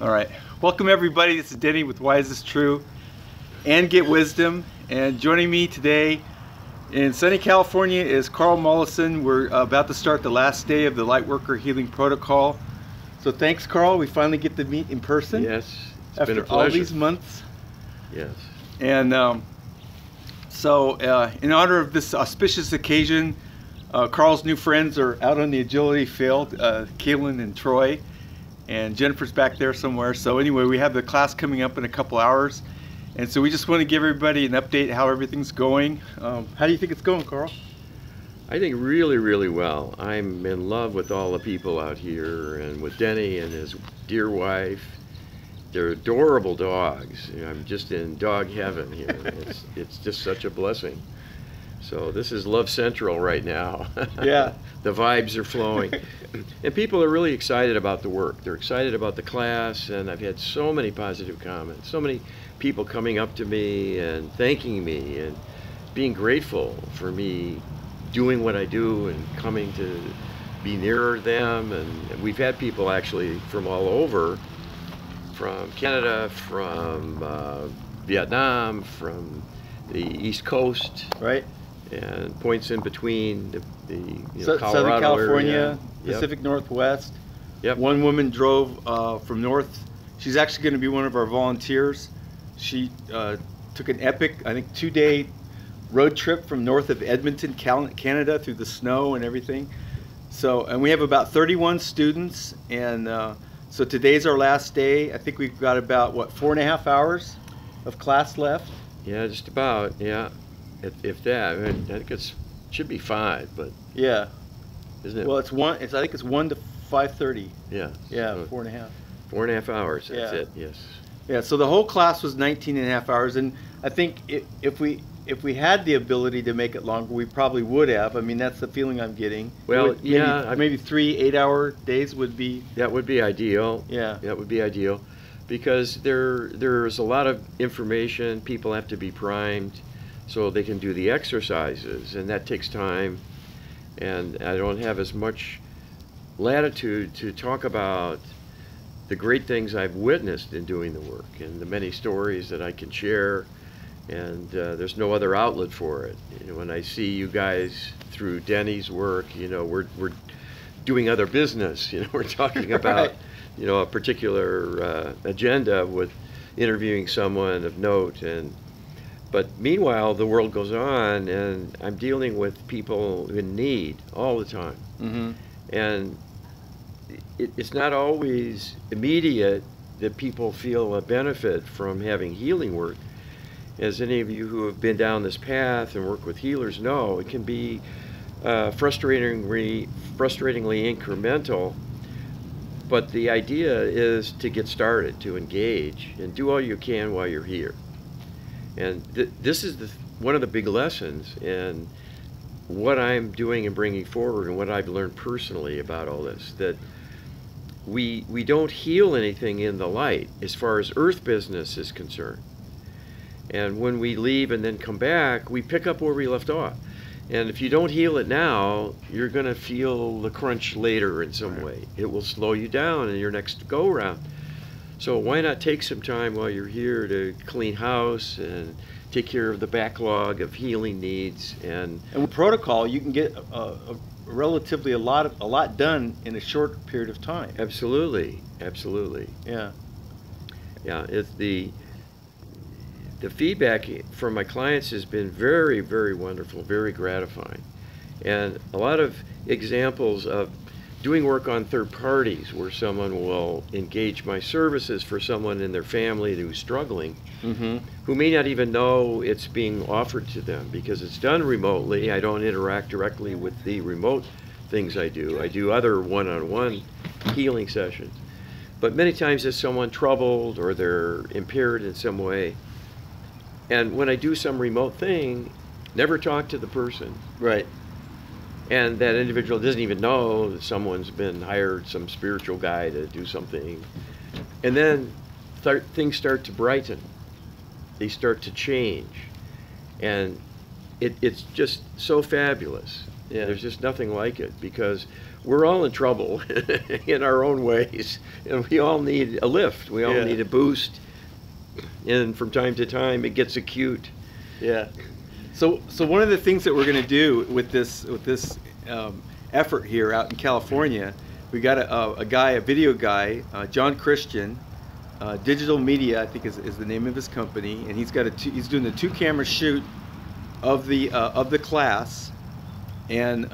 All right, welcome everybody. This is Denny with Wise is True and Get Wisdom, and joining me today in sunny California is Karl Mollison. We're about to start the last day of the Lightworker Healing Protocol. So thanks, Karl. We finally get to meet in person. Yes, it's after been a pleasure. all these months. Yes. And in honor of this auspicious occasion, Karl's new friends are out on the agility field, Kaylin and Troy, and Jennifer's back there somewhere. So anyway, we have the class coming up in a couple hours, and so we just want to give everybody an update how everything's going. How do you think it's going, Karl? I think really, really well. I'm in love with all the people out here, and with Denny and his dear wife. They're adorable dogs. You know, I'm just in dog heaven here. It's just such a blessing. So this is Love Central right now. Yeah. The vibes are flowing. And people are really excited about the work. They're excited about the class, and I've had so many positive comments, so many people coming up to me and thanking me and being grateful for me doing what I do and coming to be nearer them. And we've had people actually from all over, from Canada, from Vietnam, from the East Coast, right, and points in between the Colorado Southern California, area. Pacific Northwest. Yep. One woman drove from north. She's actually going to be one of our volunteers. She took an epic, I think, 2-day road trip from north of Edmonton, Canada, through the snow and everything. So, and we have about 31 students, and so today's our last day. I think we've got about, what, 4.5 hours of class left? Yeah, just about, yeah. If that, I mean, I think it should be 5, but yeah, isn't it? Well, I think it's 1 to 5:30. Yeah. Yeah, So 4.5. 4.5 hours. That's Yeah. it. Yes. Yeah. So the whole class was 19.5 hours, and I think if we had the ability to make it longer, we probably would have. I mean, that's the feeling I'm getting. Well, maybe 3 8-hour days would be. That would be ideal. Yeah. That would be ideal, because there's a lot of information. People have to be primed, so they can do the exercises, and that takes time. And I don't have as much latitude to talk about the great things I've witnessed in doing the work and the many stories that I can share. And there's no other outlet for it. You know, when I see you guys through Denny's work, you know, we're doing other business. You know, we're talking about Right. you know, a particular agenda with interviewing someone of note. But meanwhile, the world goes on, and I'm dealing with people in need all the time. Mm-hmm. And it's not always immediate that people feel a benefit from having healing work. As any of you who have been down this path and work with healers know, it can be frustratingly incremental. But the idea is to get started, to engage, and do all you can while you're here. And this is one of the big lessons in what I'm doing and bringing forward, and what I've learned personally about all this, that we don't heal anything in the light as far as earth business is concerned. And when we leave and then come back, we pick up where we left off. And if you don't heal it now, you're going to feel the crunch later in some way. It will slow you down in your next go-around. So why not take some time while you're here to clean house and take care of the backlog of healing needs. And with protocol, you can get relatively a lot done in a short period of time. Absolutely, absolutely. Yeah. Yeah, it's the feedback from my clients has been very, very wonderful, very gratifying. And a lot of examples of doing work on third parties, where someone will engage my services for someone in their family who's struggling, Mm-hmm. who may not even know it's being offered to them because it's done remotely. I don't interact directly with the remote things I do. I do other one-on-one healing sessions. But many times it's someone troubled or they're impaired in some way. And when I do some remote thing, never talk to the person. Right. And that individual doesn't even know that someone's been hired, some spiritual guy, to do something. And then things start to brighten. They start to change. And it's just so fabulous. Yeah. There's just nothing like it, because we're all in trouble in our own ways, and we all need a lift. We all need a boost, and from time to time it gets acute. Yeah. So one of the things that we're going to do with this effort here out in California, we got a video guy, John Christian, Digital Media, I think is the name of his company, and he's doing the 2-camera shoot of the class, and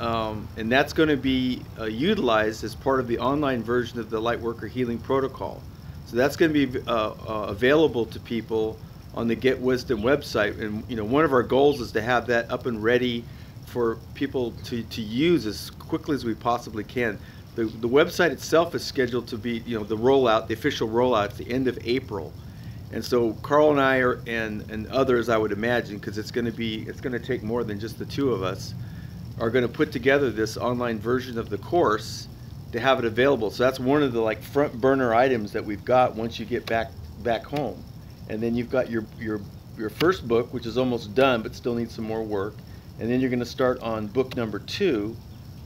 that's going to be utilized as part of the online version of the Lightworker Healing Protocol. So that's going to be available to people on the Get Wisdom website, and one of our goals is to have that up and ready for people to use as quickly as we possibly can. The website itself is scheduled to be, the official rollout at the end of April, and so Karl and I and others, I would imagine, because it's going to take more than just the two of us, are going to put together this online version of the course to have it available. So that's one of the front burner items that we've got once you get back home. And then you've got your first book, which is almost done but still needs some more work. And then you're going to start on book number 2,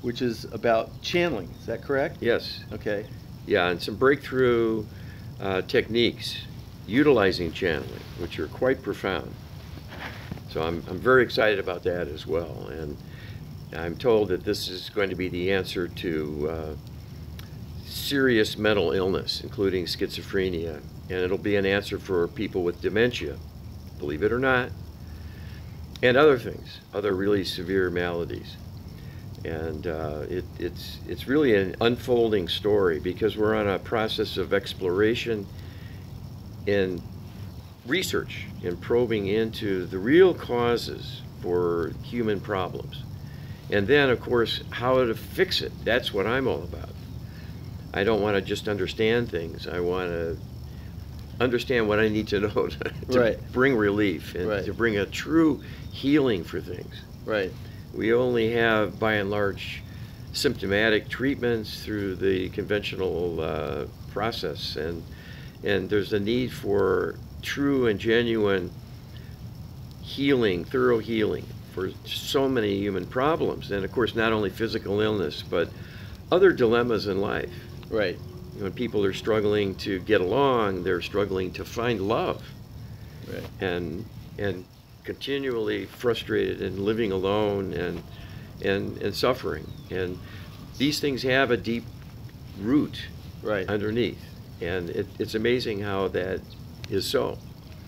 which is about channeling. Is that correct? Yes. Okay. Yeah, and some breakthrough techniques utilizing channeling, which are quite profound. So I'm very excited about that as well. And I'm told that this is going to be the answer to serious mental illness, including schizophrenia. And it'll be an answer for people with dementia, believe it or not, and other things, other really severe maladies. And it's really an unfolding story, because we're on a process of exploration and research and probing into the real causes for human problems. And then, of course, how to fix it. That's what I'm all about. I don't want to just understand things. I want to understand what I need to know to bring relief and to bring a true healing for things. Right. We only have, by and large, symptomatic treatments through the conventional process, and there's a need for true and genuine healing, thorough healing for so many human problems. And of course, not only physical illness, but other dilemmas in life. Right. When people are struggling to get along, they're struggling to find love. Right. And continually frustrated and living alone and suffering. And these things have a deep root underneath. And it's amazing how that is so.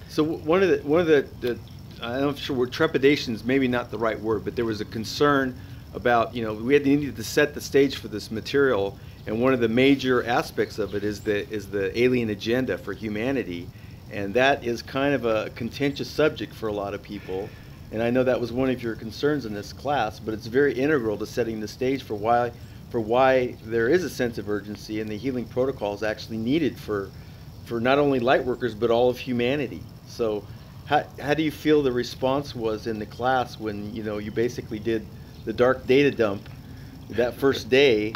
So one of the I'm not sure, trepidation is maybe not the right word, but there was a concern about, we needed to set the stage for this material, and one of the major aspects of it is the alien agenda for humanity, and that is kind of a contentious subject for a lot of people. And I know that was one of your concerns in this class, but it's very integral to setting the stage for why there is a sense of urgency, and the healing protocol is actually needed for not only light workers but all of humanity. So how do you feel the response was in the class when you basically did the dark data dump that first day?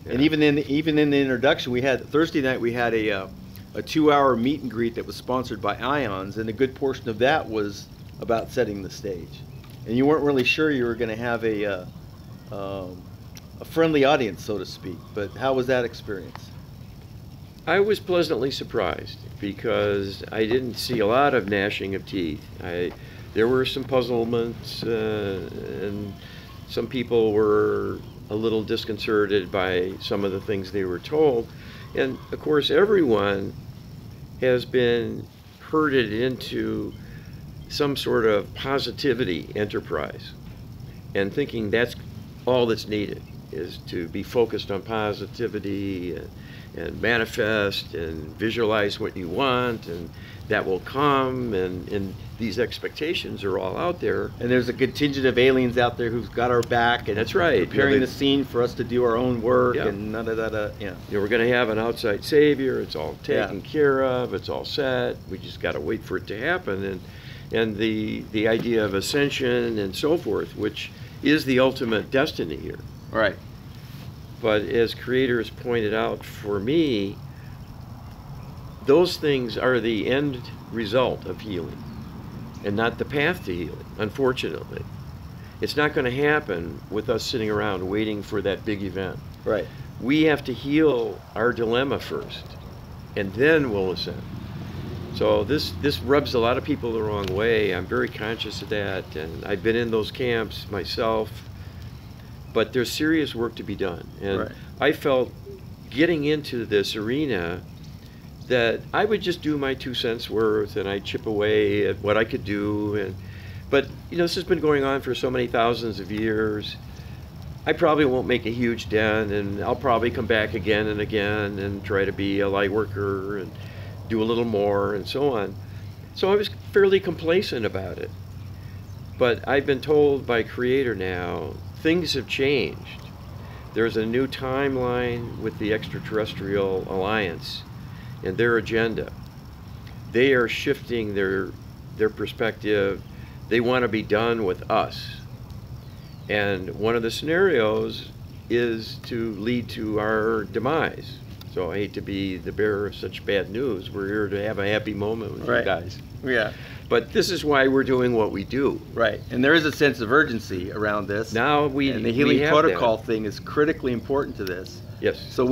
Yeah. And even in the introduction, we had Thursday night, we had a 2-hour meet and greet that was sponsored by Ions, and a good portion of that was about setting the stage. And you weren't really sure you were going to have a friendly audience, so to speak. But how was that experience? I was pleasantly surprised, because I didn't see a lot of gnashing of teeth. There were some puzzlements, and some people were a little disconcerted by some of the things they were told. And of course, everyone has been herded into some sort of positivity enterprise, and thinking that's all that's needed, is to be focused on positivity and manifest and visualize what you want, and that will come, and these expectations are all out there. And there's a contingent of aliens out there who've got our back, and that's right, preparing the scene for us to do our own work, and none of that. We're going to have an outside savior. It's all taken care of. It's all set. We just got to wait for it to happen, and the idea of ascension and so forth, which is the ultimate destiny here. Right. But as creators pointed out, for me, those things are the end result of healing, and not the path to healing, unfortunately. It's not going to happen with us sitting around waiting for that big event. Right. We have to heal our dilemma first, and then we'll ascend. So this rubs a lot of people the wrong way. I'm very conscious of that, and I've been in those camps myself. But there's serious work to be done. And Right. I felt getting into this arena that I would just do my 2 cents worth, and I'd chip away at what I could do. But you know, this has been going on for so many thousands of years. I probably won't make a huge dent, and I'll probably come back again and again and try to be a light worker and do a little more and so on. So I was fairly complacent about it. But I've been told by Creator now, things have changed. There's a new timeline with the Extraterrestrial Alliance and their agenda. They are shifting their perspective. They want to be done with us. And one of the scenarios is to lead to our demise. So I hate to be the bearer of such bad news. We're here to have a happy moment with Right. you guys. Yeah. But this is why we're doing what we do. Right. And there is a sense of urgency around this. Now and the we healing have protocol that. thing is critically important to this. Yes. So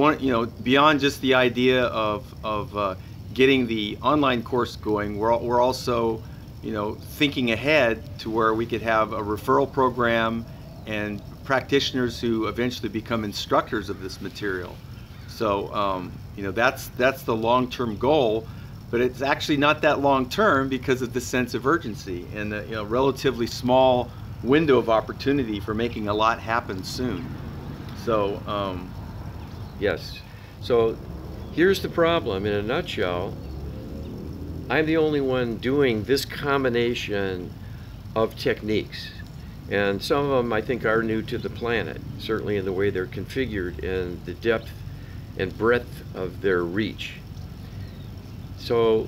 beyond just the idea of getting the online course going, we're also, thinking ahead to where we could have a referral program and practitioners who eventually become instructors of this material. So, that's the long-term goal, but it's actually not that long-term because of the sense of urgency and the relatively small window of opportunity for making a lot happen soon. So, Yes. So here's the problem in a nutshell. I'm the only one doing this combination of techniques. And some of them I think are new to the planet, certainly in the way they're configured and the depth and breadth of their reach. So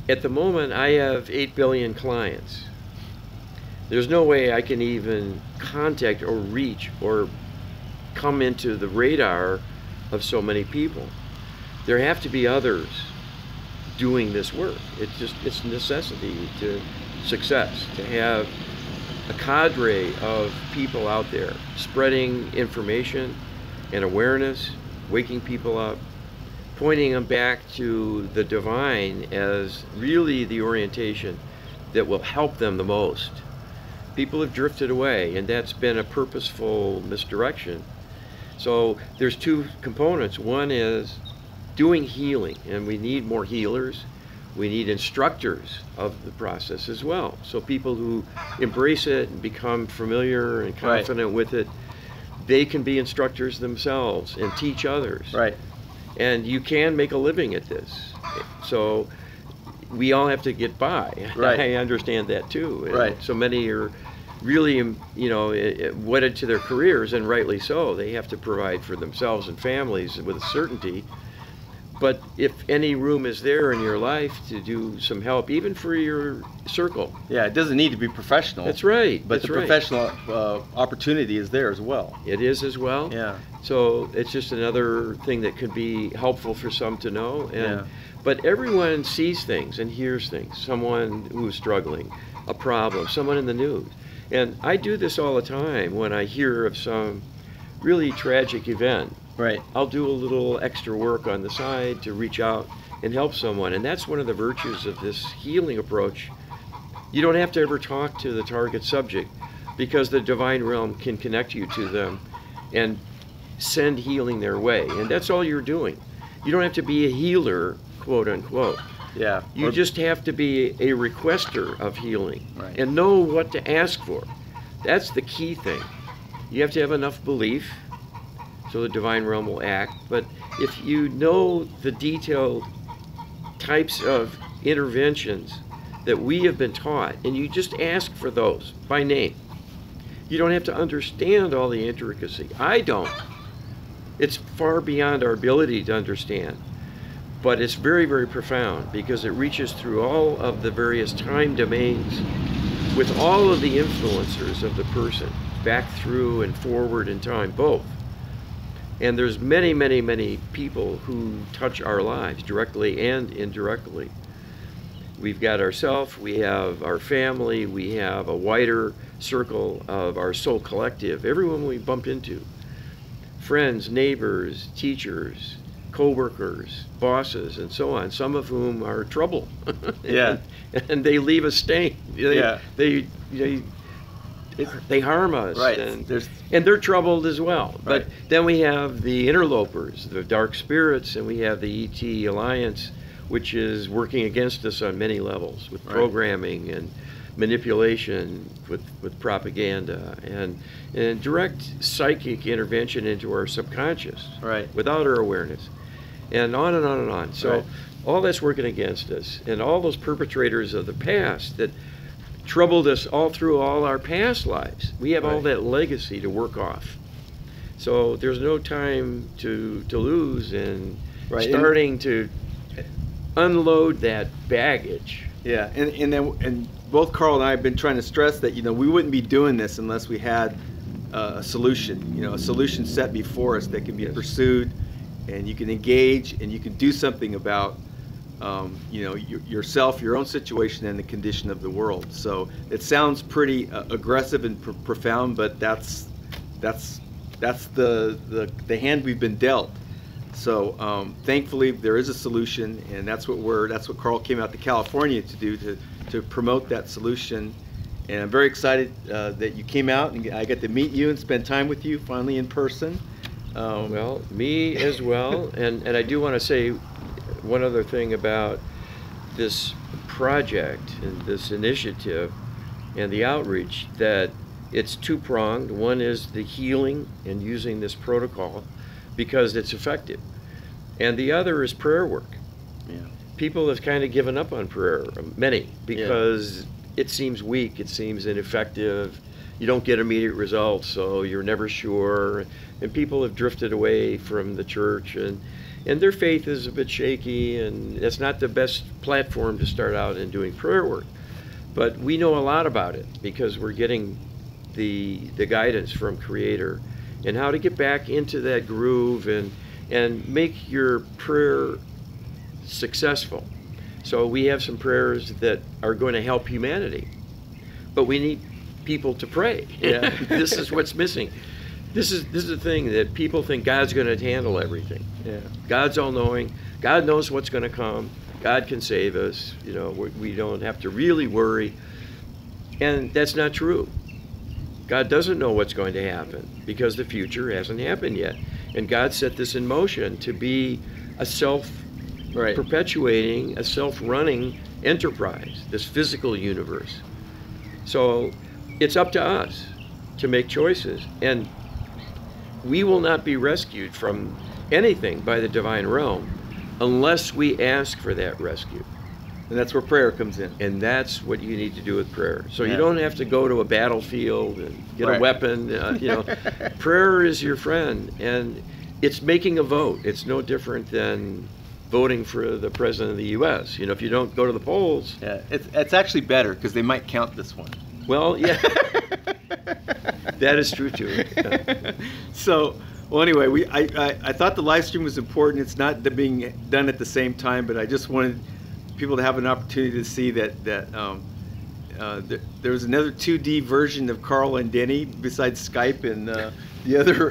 at the moment I have 8 billion clients. There's no way I can even contact or reach or come into the radar of so many people. There have to be others doing this work. It's a necessity to success, to have a cadre of people out there spreading information and awareness, waking people up, pointing them back to the divine as really the orientation that will help them the most. People have drifted away, and that's been a purposeful misdirection. So there's 2 components. One is doing healing, and we need more healers. We need instructors of the process as well. So people who embrace it and become familiar and confident with it, they can be instructors themselves and teach others. right. And you can make a living at this. So we all have to get by. Right. I understand that too. And Right. so many are really, wedded to their careers, and rightly so. They have to provide for themselves and families with a certainty. But if any room is there in your life to do some help, even for your circle. Yeah, it doesn't need to be professional. That's right. But that's the right. professional opportunity is there as well. It is as well. Yeah. So it's just another thing that could be helpful for some to know. Yeah. But everyone sees things and hears things. Someone who's struggling, a problem, someone in the news. And I do this all the time when I hear of some really tragic event. Right. I'll do a little extra work on the side to reach out and help someone. And that's one of the virtues of this healing approach. You don't have to ever talk to the target subject, because the divine realm can connect you to them and send healing their way. And that's all you're doing. You don't have to be a healer, quote unquote. Yeah. You just have to be a requester of healing, Right. and know what to ask for. That's the key thing. You have to have enough belief so the divine realm will act. But if you know the detailed types of interventions that we have been taught, and you just ask for those by name, you don't have to understand all the intricacy. I don't. It's far beyond our ability to understand. But it's very, very profound, because it reaches through all of the various time domains with all of the influencers of the person, back through and forward in time, both. And there's many, many, many people who touch our lives directly and indirectly. We've got ourselves, we have our family, we have a wider circle of our soul collective, everyone we bump into, friends, neighbors, teachers, co-workers, bosses, and so on, some of whom are trouble. Yeah. and they leave a stain. They harm us, right. and they're troubled as well. Right. But then we have the interlopers, the dark spirits, and we have the ET Alliance, which is working against us on many levels with programming and manipulation, with propaganda, and direct psychic intervention into our subconscious, without our awareness, and on and on and on. So all that's working against us, and all those perpetrators of the past that troubled us all through all our past lives. We have all that legacy to work off. So there's no time to lose in starting to unload that baggage. Yeah, and both Karl and I have been trying to stress that, we wouldn't be doing this unless we had a solution, a solution set before us that can be pursued, and you can engage, and you can do something about yourself, your own situation, and the condition of the world. So it sounds pretty aggressive and profound, but that's the hand we've been dealt. So thankfully there is a solution, and that's what Karl came out to California to do, to promote that solution. And I'm very excited that you came out, and I got to meet you and spend time with you finally in person. Well, me as well, and I do want to say one other thing about this project and this initiative and the outreach, that it's two-pronged. One is the healing and using this protocol because it's effective, and the other is prayer work. People have kind of given up on prayer, many, because it seems weak, it seems ineffective, you don't get immediate results, so you're never sure, and people have drifted away from the church, and their faith is a bit shaky, and it's not the best platform to start out in doing prayer work. But we know a lot about it because we're getting the guidance from Creator and how to get back into that groove and make your prayer successful. So we have some prayers that are going to help humanity, but we need people to pray. This is what's missing. This is the thing, that people think God's going to handle everything. God's all-knowing. God knows what's going to come. God can save us. We don't have to really worry. And that's not true. God doesn't know what's going to happen because the future hasn't happened yet. And God set this in motion to be a self-perpetuating, a self-running enterprise, this physical universe. So it's up to us to make choices. And we will not be rescued from anything by the divine realm unless we ask for that rescue. And that's where prayer comes in. And that's what you need to do with prayer. So you don't have to go to a battlefield and get a weapon. Prayer is your friend, and it's making a vote. It's no different than voting for the president of the U.S. If you don't go to the polls. It's actually better because they might count this one. Well, that is true too. So, well, anyway, I thought the live stream was important. It's not being done at the same time, but I just wanted people to have an opportunity to see that there was another 2D version of Karl and Denny besides Skype and the other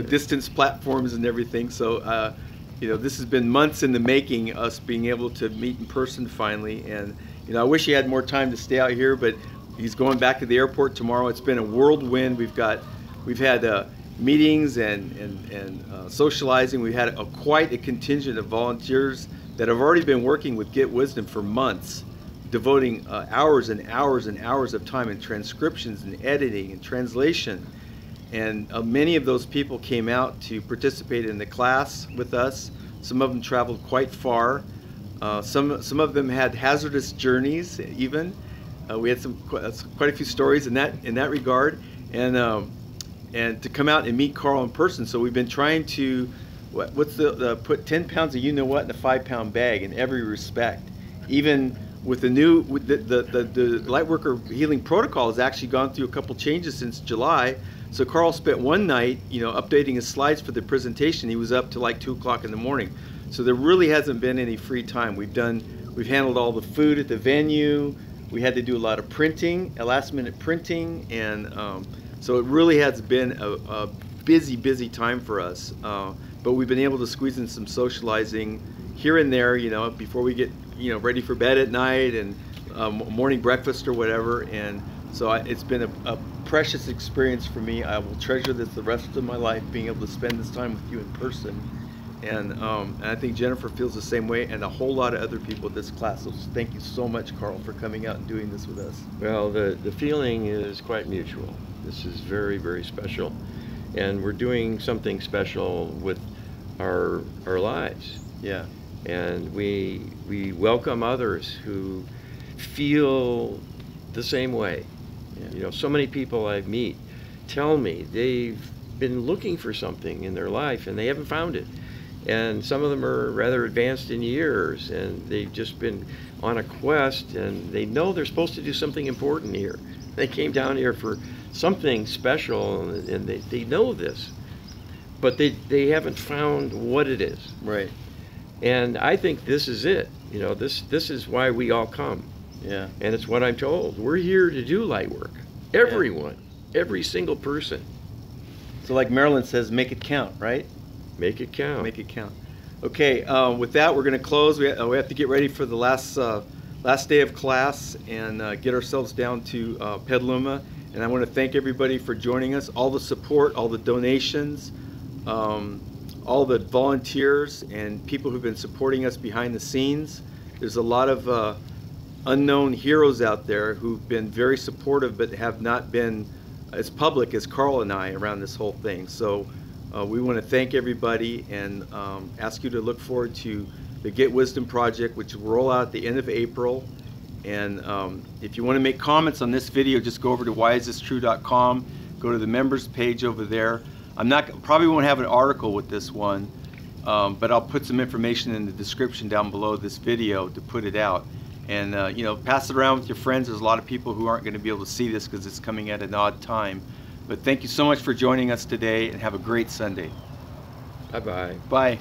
distance platforms and everything. So this has been months in the making, us being able to meet in person finally. And I wish he had more time to stay out here, but he's going back to the airport tomorrow. It's been a whirlwind. We've had meetings and socializing. We've had quite a contingent of volunteers that have already been working with Get Wisdom for months, devoting hours and hours and hours of time in transcriptions and editing and translation. And many of those people came out to participate in the class with us. Some of them traveled quite far. Some of them had hazardous journeys even. We had quite a few stories in that regard, and to come out and meet Karl in person. So we've been trying to put 10 pounds of you-know-what in a 5-pound bag in every respect. Even with the Lightworker Healing Protocol has actually gone through a couple changes since July. So Karl spent one night, updating his slides for the presentation. He was up to like 2 o'clock in the morning. So there really hasn't been any free time. We've handled all the food at the venue. We had to do a lot of printing, last minute printing, and so it really has been a busy time for us. But we've been able to squeeze in some socializing here and there, you know, before we get, you know, ready for bed at night, and morning breakfast or whatever. And so it's been a precious experience for me. I will treasure this the rest of my life, being able to spend this time with you in person. And I think Jennifer feels the same way, and a whole lot of other people at this class. So thank you so much, Karl, for coming out and doing this with us. Well, the feeling is quite mutual. This is very, very special. And we're doing something special with our lives. Yeah. And we welcome others who feel the same way. Yeah. You know, so many people I meet tell me they've been looking for something in their life and they haven't found it. And some of them are rather advanced in years, and they've just been on a quest, and they know they're supposed to do something important here. They came down here for something special, and they know this, but they haven't found what it is. Right. And I think this is it. You know, this is why we all come. Yeah. And it's what I'm told. We're here to do light work. Everyone, every single person. So like Marilyn says, make it count, right? Make it count. Make it count. Okay, with that, we're going to close. We have to get ready for the last day of class and get ourselves down to Petaluma. And I want to thank everybody for joining us, all the support, all the donations, all the volunteers and people who've been supporting us behind the scenes. There's a lot of unknown heroes out there who've been very supportive but have not been as public as Karl and I around this whole thing. So we want to thank everybody and ask you to look forward to the Get Wisdom Project, which will roll out at the end of April. And if you want to make comments on this video, just go over to whyisthistrue.com, go to the members page over there. Probably won't have an article with this one, but I'll put some information in the description down below this video to put it out. And you know, pass it around with your friends. There's a lot of people who aren't going to be able to see this because it's coming at an odd time. But thank you so much for joining us today, and have a great Sunday. Bye-bye. Bye.